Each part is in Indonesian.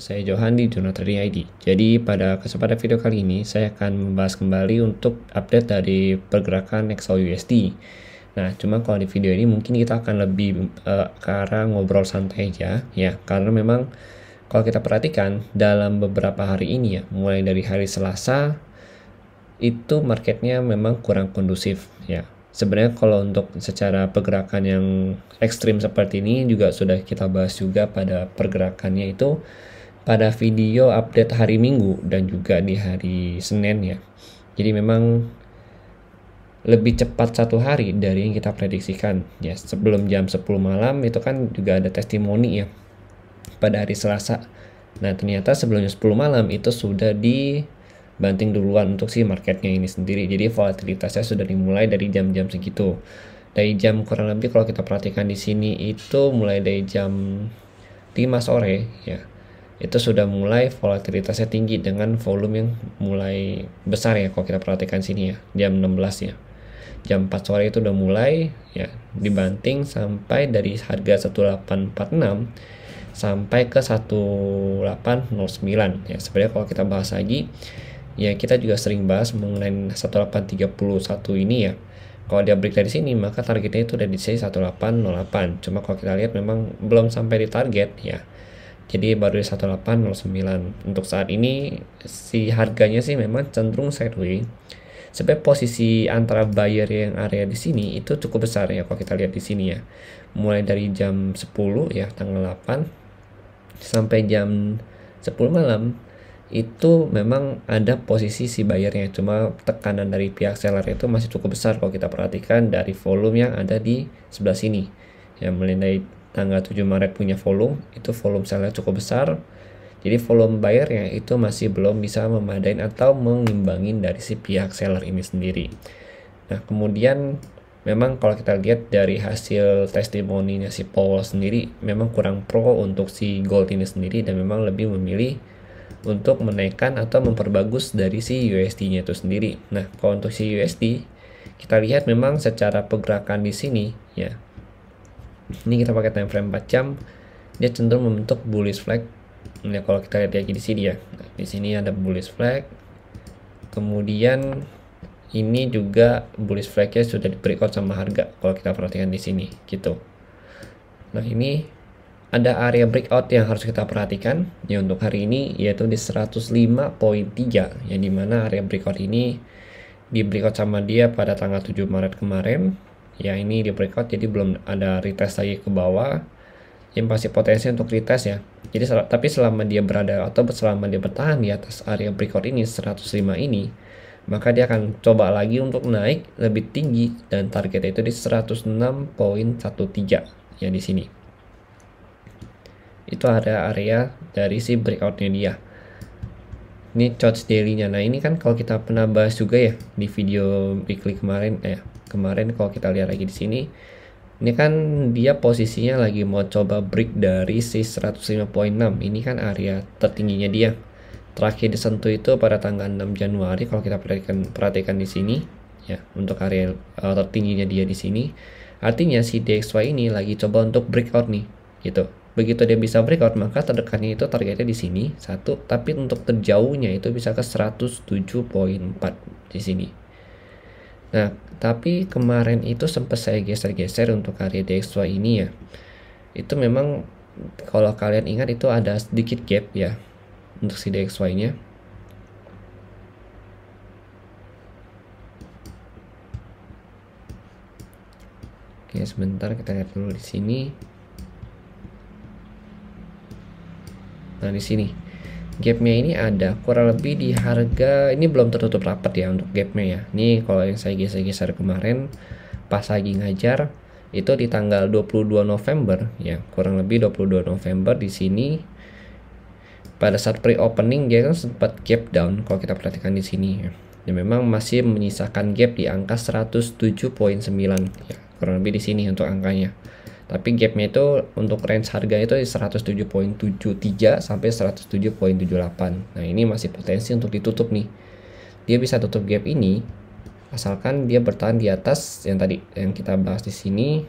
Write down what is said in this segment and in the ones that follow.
saya Johan di Jurnal Trading ID. Jadi pada kesempatan video kali ini saya akan membahas kembali untuk update dari pergerakan XAUUSD. Nah, cuma kalau di video ini mungkin kita akan lebih ke arah ngobrol santai aja ya, karena memang kalau kita perhatikan dalam beberapa hari ini ya, mulai dari hari Selasa itu marketnya memang kurang kondusif ya. Sebenarnya kalau untuk secara pergerakan yang ekstrim seperti ini juga sudah kita bahas juga pada pergerakannya itu pada video update hari Minggu dan juga di hari Senin ya. Jadi memang lebih cepat satu hari dari yang kita prediksikan ya. Sebelum jam 10 malam itu kan juga ada testimoni ya pada hari Selasa. Nah ternyata sebelumnya 10 malam itu sudah dibanting duluan untuk si marketnya ini sendiri. Jadi volatilitasnya sudah dimulai dari jam-jam segitu. Dari jam kurang lebih kalau kita perhatikan di sini itu mulai dari jam 5 sore ya. Itu sudah mulai volatilitasnya tinggi dengan volume yang mulai besar ya kalau kita perhatikan sini ya. Jam 16 ya. Jam 4 sore itu udah mulai ya dibanting sampai dari harga 1846 sampai ke 1809 ya. Sebenarnya kalau kita bahas lagi ya, kita juga sering bahas mengenai 1831 ini ya. Kalau dia break dari sini maka targetnya itu udah di sini 1808. Cuma kalau kita lihat memang belum sampai di target ya. Jadi baru di 1809. Untuk saat ini si harganya sih memang cenderung sideways. Sebab posisi antara buyer yang area di sini itu cukup besar ya kalau kita lihat di sini ya. Mulai dari jam 10 ya tanggal 8 sampai jam 10 malam itu memang ada posisi si buyernya, cuma tekanan dari pihak seller itu masih cukup besar kalau kita perhatikan dari volume yang ada di sebelah sini ya. Mulai dari tanggal 7 Maret punya volume, itu volume seller cukup besar, jadi volume buyernya itu masih belum bisa memadain atau mengimbangin dari si pihak seller ini sendiri. Nah kemudian memang kalau kita lihat dari hasil testimoninya si Powell sendiri memang kurang pro untuk si gold ini sendiri, dan memang lebih memilih untuk menaikkan atau memperbagus dari si USD-nya itu sendiri. Nah, kalau untuk si USD kita lihat memang secara pergerakan di sini ya. Ini kita pakai time frame 4 jam, dia cenderung membentuk bullish flag. Nah, kalau kita lihat lagi di sini ya. Nah, di sini ada bullish flag. Kemudian ini juga bullish flag-nya sudah di breakout sama harga kalau kita perhatikan di sini gitu. Nah, ini ada area breakout yang harus kita perhatikan ya untuk hari ini, yaitu di 105.3 yang dimana area breakout ini di breakout sama dia pada tanggal 7 Maret kemarin ya. Ini di breakout jadi belum ada retest lagi ke bawah, yang pasti potensi untuk retest ya. Jadi tapi selama dia berada atau selama dia bertahan di atas area breakout ini 105 ini, maka dia akan coba lagi untuk naik lebih tinggi dan targetnya itu di 106.13 ya di sini. Itu ada area dari si breakoutnya dia. Ini charts daily-nya. Nah ini kan kalau kita pernah bahas juga ya di video weekly kemarin kemarin kalau kita lihat lagi di sini, ini kan dia posisinya lagi mau coba break dari si 105.6. Ini kan area tertingginya dia. Terakhir disentuh itu pada tanggal 6 Januari kalau kita perhatikan di sini ya, untuk area tertingginya dia di sini. Artinya si DXY ini lagi coba untuk breakout nih gitu. Begitu dia bisa breakout maka terdekatnya itu targetnya di sini 1, tapi untuk terjauhnya itu bisa ke 107.4 di sini. Nah, tapi kemarin itu sempat saya geser-geser untuk area DXY ini ya. Itu memang kalau kalian ingat itu ada sedikit gap ya untuk si DXY-nya. Oke, sebentar kita lihat dulu di sini. Nah di sini gapnya ini ada kurang lebih di harga ini belum tertutup rapat ya untuk gapnya ya. Ini kalau yang saya geser-geser kemarin pas lagi ngajar itu di tanggal 22 November ya, kurang lebih 22 November di sini pada saat pre-opening dia kan sempat gap down kalau kita perhatikan di sini ya. Dan memang masih menyisakan gap di angka 107.9 ya, kurang lebih di sini untuk angkanya. Tapi gapnya itu untuk range harga itu 107.73 sampai 107.78. Nah ini masih potensi untuk ditutup nih. Dia bisa tutup gap ini asalkan dia bertahan di atas yang tadi yang kita bahas di sini.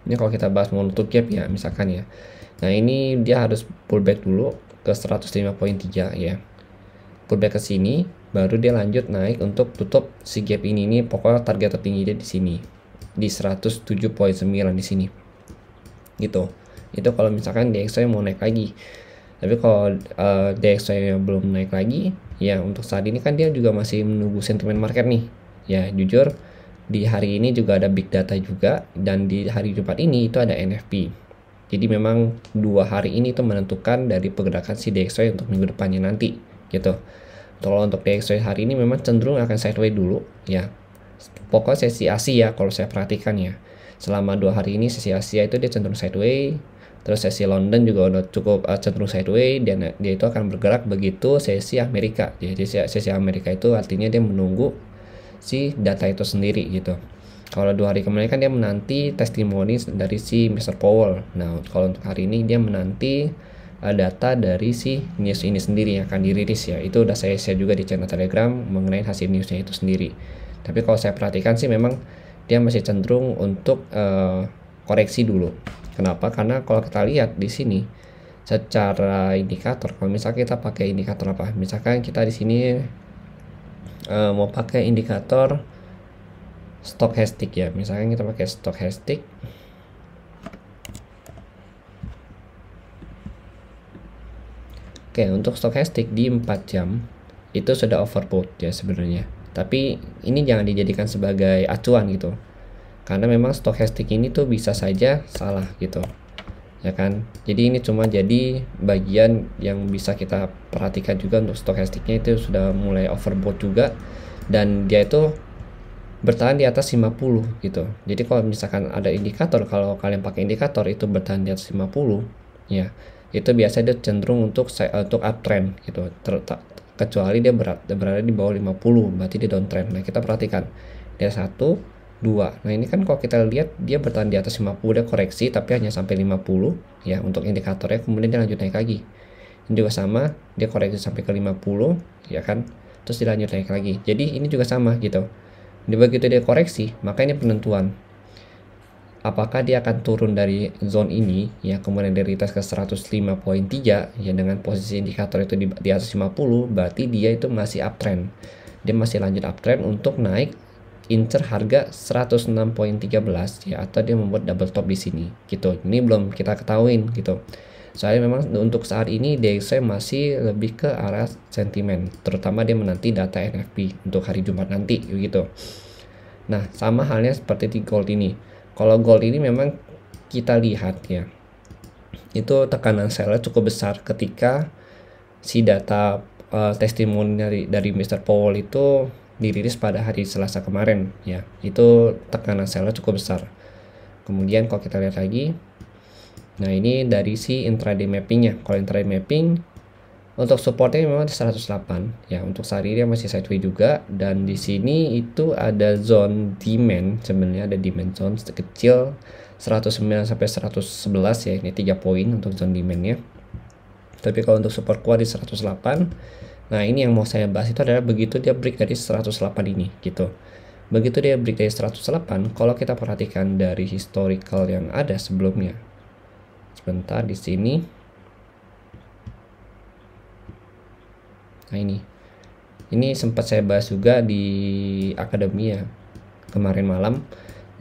Ini kalau kita bahas mau tutup gap ya misalkan ya. Nah ini dia harus pullback dulu ke 105.3 ya. Pullback ke sini, baru dia lanjut naik untuk tutup si gap ini. Ini pokoknya target tertinggi dia di sini, di 107.9 di sini. Gitu. Itu kalau misalkan DXY mau naik lagi. Tapi kalau DXY belum naik lagi, ya untuk saat ini kan dia juga masih menunggu sentimen market nih. Ya, jujur di hari ini juga ada big data juga, dan di hari Jumat ini itu ada NFP. Jadi memang 2 hari ini tuh menentukan dari pergerakan si DXY untuk minggu depannya nanti gitu. Kalau untuk DXY hari ini memang cenderung akan sideways dulu ya. Pokoknya sesi Asia kalau saya perhatikan ya. Selama 2 hari ini sesi Asia itu dia cenderung sideways. Terus sesi London juga udah cukup cenderung sideways, dan dia itu akan bergerak begitu sesi Amerika. Jadi sesi Amerika itu artinya dia menunggu si data itu sendiri gitu. Kalau 2 hari kemarin kan dia menanti testimoni dari si Mr. Powell. Nah, kalau untuk hari ini dia menanti data dari si news ini sendiri yang akan dirilis ya. Itu udah saya share juga di channel Telegram mengenai hasil newsnya itu sendiri. Tapi kalau saya perhatikan sih memang dia masih cenderung untuk koreksi dulu. Kenapa? Karena kalau kita lihat di sini secara indikator, kalau misalnya kita pakai indikator apa? Misalkan kita di sini mau pakai indikator stochastic ya, misalkan kita pakai stochastic. Oke, untuk stochastic di 4 jam itu sudah overbought ya sebenarnya. Tapi ini jangan dijadikan sebagai acuan gitu. Karena memang stochastic ini tuh bisa saja salah gitu. Ya kan? Jadi ini cuma jadi bagian yang bisa kita perhatikan juga. Untuk stochasticnya itu sudah mulai overbought juga, dan dia itu bertahan di atas 50 gitu. Jadi kalau misalkan ada indikator, kalau kalian pakai indikator itu bertahan di atas 50 ya, itu biasanya dia cenderung untuk uptrend gitu. Kecuali dia berada di bawah 50, berarti dia downtrend. Nah, kita perhatikan dia 1 2. Nah, ini kan kalau kita lihat dia bertahan di atas 50, dia koreksi tapi hanya sampai 50 ya untuk indikatornya, kemudian dia lanjut naik lagi. Ini juga sama, dia koreksi sampai ke 50 ya kan, terus dia lanjut naik lagi. Jadi ini juga sama gitu. Di begitu dia koreksi, maka ini penentuan apakah dia akan turun dari zone ini ya, kemudian dia retest ke 105.3 ya, dengan posisi indikator itu di atas 50, berarti dia itu masih uptrend. Dia masih lanjut uptrend untuk naik incer harga 106.13 ya, atau dia membuat double top di sini gitu. Ini belum kita ketahuin gitu. Soalnya memang untuk saat ini DXY masih lebih ke arah sentimen, terutama dia menanti data NFP untuk hari Jumat nanti gitu. Nah, sama halnya seperti di gold ini. Kalau gold ini memang kita lihat ya, itu tekanan seller cukup besar ketika si data testimoni dari Mr. Powell itu dirilis pada hari Selasa kemarin ya. Itu tekanan seller cukup besar. Kemudian kalau kita lihat lagi, nah ini dari si intraday mappingnya. Kalau intraday mapping untuk supportnya memang 108 ya, untuk saat ini dia masih sideways juga, dan di sini itu ada zone demand, sebenarnya ada demand zone kecil 109 sampai 111 ya, ini 3 poin untuk zone demandnya. Tapi kalau untuk support kuat di 108. Nah, ini yang mau saya bahas itu adalah begitu dia break dari 108 ini gitu. Begitu dia break dari 108, kalau kita perhatikan dari historical yang ada sebelumnya. Sebentar di sini. Nah, ini sempat saya bahas juga di akademi ya kemarin malam.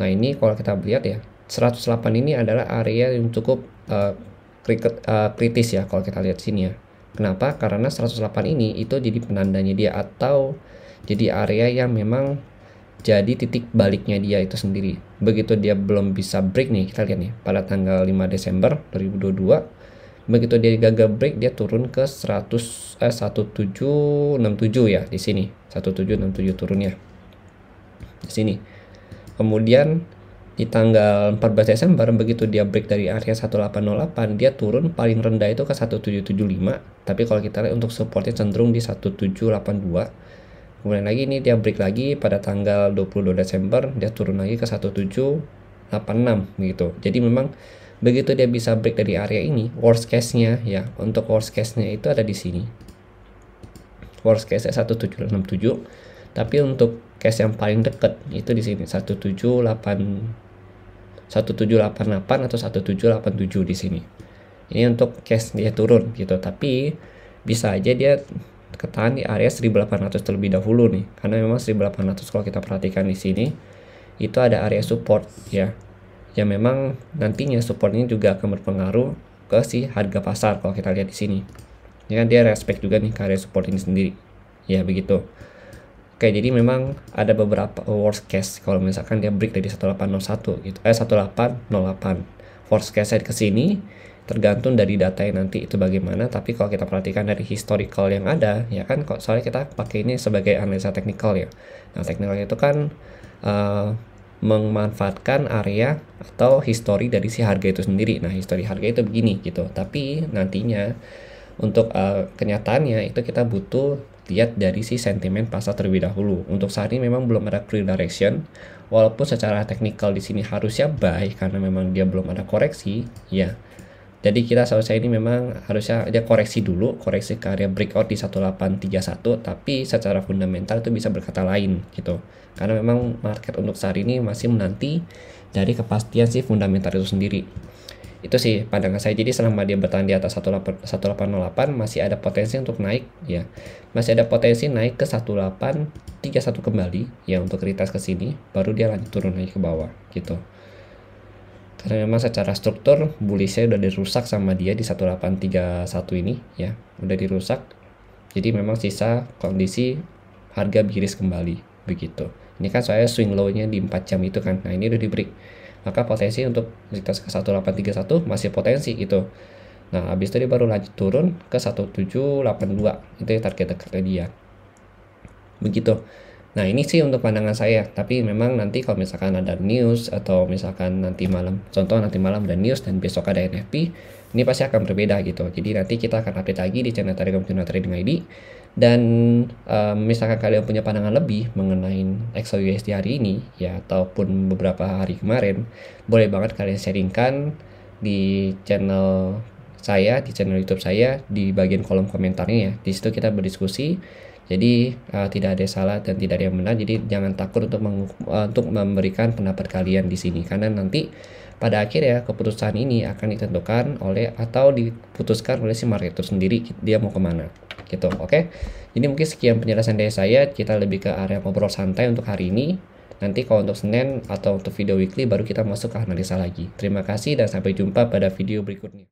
Nah, ini kalau kita lihat ya, 108 ini adalah area yang cukup kritis ya kalau kita lihat sini ya. Kenapa? Karena 108 ini itu jadi penandanya dia, atau jadi area yang memang jadi titik baliknya dia itu sendiri. Begitu dia belum bisa break nih, kita lihat nih pada tanggal 5 Desember 2022, begitu dia gagal break, dia turun ke 1767 ya di sini. 1767 turunnya di sini. Kemudian di tanggal 14 Desember begitu dia break dari area 1808, dia turun paling rendah itu ke 1775, tapi kalau kita lihat untuk supportnya cenderung di 1782. Kemudian lagi ini dia break lagi pada tanggal 22 Desember, dia turun lagi ke 1786 gitu. Jadi memang begitu dia bisa break dari area ini, worst case-nya ya, untuk worst case-nya itu ada di sini. Worst case-nya 1767, tapi untuk case yang paling dekat itu di sini 1788 atau 1787 di sini. Ini untuk case dia turun gitu, tapi bisa aja dia ketahan di area 1800 terlebih dahulu nih, karena memang 1800 kalau kita perhatikan di sini itu ada area support ya, yang memang nantinya support ini juga akan berpengaruh ke si harga pasar. Kalau kita lihat di sini, ini kan dia respect juga nih ke area support ini sendiri ya, begitu. Oke, jadi memang ada beberapa worst case kalau misalkan dia break dari 1801 gitu, 1808. Worst case ke sini tergantung dari data yang nanti itu bagaimana, tapi kalau kita perhatikan dari historical yang ada ya kan, kok soalnya kita pakai ini sebagai analisa teknikal ya. Nah, teknikal itu kan memanfaatkan area atau histori dari si harga itu sendiri. Nah, histori harga itu begini gitu, tapi nantinya untuk kenyataannya itu kita butuh lihat dari si sentimen pasar terlebih dahulu. Untuk saat ini memang belum ada clear direction, walaupun secara teknikal di sini harusnya buy karena memang dia belum ada koreksi ya. Jadi kita selesai ini memang harusnya dia koreksi dulu, koreksi ke area breakout di 1831, tapi secara fundamental itu bisa berkata lain gitu. Karena memang market untuk saat ini masih menanti dari kepastian si fundamental itu sendiri. Itu sih pandangan saya. Jadi selama dia bertahan di atas 1808 masih ada potensi untuk naik ya. Masih ada potensi naik ke 1831 kembali ya, untuk retest ke sini baru dia lanjut turun lagi ke bawah gitu. Karena memang secara struktur bullishnya udah dirusak sama dia di 1831 ini ya, udah dirusak. Jadi memang sisa kondisi harga bearish kembali begitu. Ini kan saya swing low-nya di 4 jam itu kan. Nah, ini udah di break. Maka potensi untuk retest ke 1831 masih potensi gitu. Nah, habis itu dia baru lanjut turun ke 1782. Itu target dekatnya dia. Begitu. Nah, ini sih untuk pandangan saya, tapi memang nanti kalau misalkan ada news atau misalkan nanti malam, contoh nanti malam ada news dan besok ada NFP, ini pasti akan berbeda gitu. Jadi nanti kita akan update lagi di channel Telegram Tuna Trading ID. Dan misalkan kalian punya pandangan lebih mengenai XAUUSD hari ini ya, ataupun beberapa hari kemarin, boleh banget kalian sharingkan di channel saya, di channel YouTube saya, di bagian kolom komentarnya ya. Di situ kita berdiskusi. Jadi tidak ada salah dan tidak ada yang benar. Jadi jangan takut untuk memberikan pendapat kalian di sini, karena nanti pada akhirnya keputusan ini akan ditentukan oleh atau diputuskan oleh si market itu sendiri, dia mau kemana gitu. Oke, jadi mungkin sekian penjelasan dari saya. Kita lebih ke area ngobrol santai untuk hari ini. Nanti kalau untuk Senin atau untuk video weekly baru kita masuk ke analisa lagi. Terima kasih dan sampai jumpa pada video berikutnya.